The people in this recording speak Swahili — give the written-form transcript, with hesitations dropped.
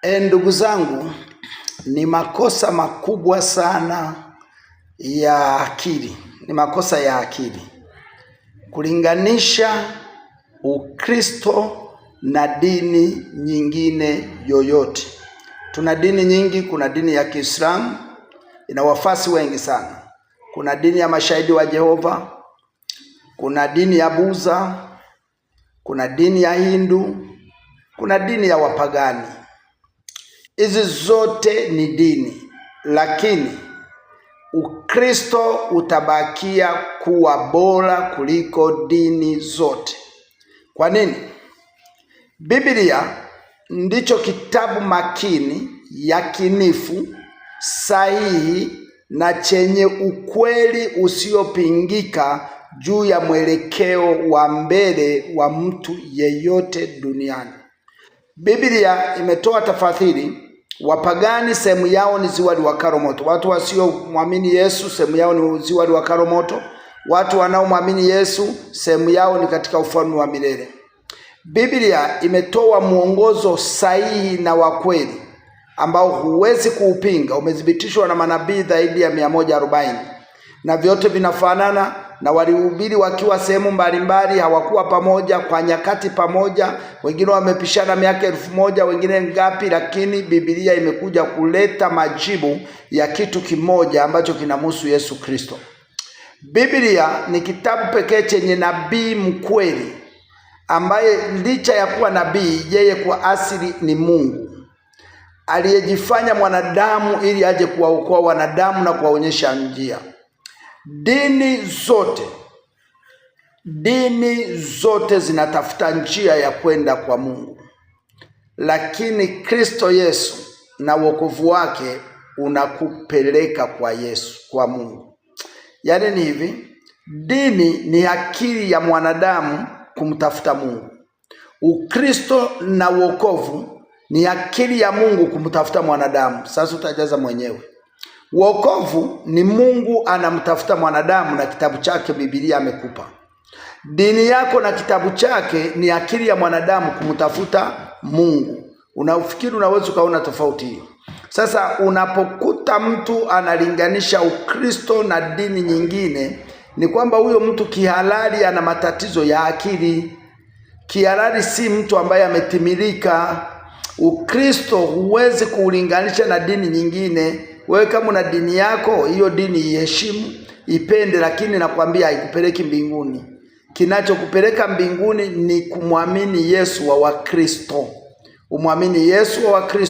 Ndugu zangu, ni makosa makubwa sana ya akili. Ni makosa ya akili kulinganisha Ukristo na dini nyingine yoyote. Tuna dini nyingi. Kuna dini ya Kiislamu, ina wafasi wengi sana. Kuna dini ya Mashahidi wa Jehova, kuna dini ya Buddha, kuna dini ya Hindu, kuna dini ya wapagani. Hizi zote ni dini, lakini Ukristo utabakia kuwa bora kuliko dini zote. Kwa nini? Biblia ndicho kitabu makini, yakinifu, sahihi na chenye ukweli usiopingika juu ya mwelekeo wa mbele wa mtu yeyote duniani. Biblia imetoa tafasiri. Wapagani sehemu yao ni ziwa liwakalo moto. Watu wasiomwamini Yesu sehemu yao ni ziwa liwakalo moto. Watu wanaomwamini Yesu sehemu yao ni katika ufalme wa milele. Biblia imetoa mwongozo sahihi na wa kweli ambao huwezi kuupinga. Umethibitishwa na manabii zaidi ya 140 na vyote vinafanana, na walihubiri wakiwa sehemu mbalimbali, hawakuwa pamoja kwa nyakati pamoja. Wengine wamepishana miaka 1000, wengine ngapi, lakini Biblia imekuja kuleta majibu ya kitu kimoja ambacho kinamhusu Yesu Kristo. Biblia ni kitabu pekee chenye nabii mkweli ambaye licha ya kuwa nabii, yeye kwa asili ni Mungu aliyejifanya mwanadamu ili aje kuwaokoa wanadamu na kuwaonyesha njia. Dini zote zinatafuta njia ya kwenda kwa Mungu, lakini Kristo Yesu na wokovu wake unakupeleka kwa Yesu, kwa Mungu. Yaani ni hivi, dini ni akili ya mwanadamu kumtafuta Mungu. Ukristo na wokovu ni akili ya Mungu kumtafuta mwanadamu. Sasa utajaza mwenyewe. Wokovu ni Mungu anamtafuta mwanadamu na kitabu chake Biblia amekupa. Dini yako na kitabu chake ni akili ya mwanadamu kumtafuta Mungu. Unafikiri unaweza ukaona tofauti hiyo? Sasa unapokuta mtu analinganisha Ukristo na dini nyingine, ni kwamba huyo mtu kihalali ana matatizo ya akili. Kihalali si mtu ambaye ametimilika. Ukristo huwezi kuulinganisha na dini nyingine. Wewe kama una dini yako, hiyo dini iheshimu, ipende, lakini nakwambia haikupeleki mbinguni. Kinachokupeleka mbinguni ni kumwamini Yesu wa Wakristo. Umwamini Yesu wa Wakristo.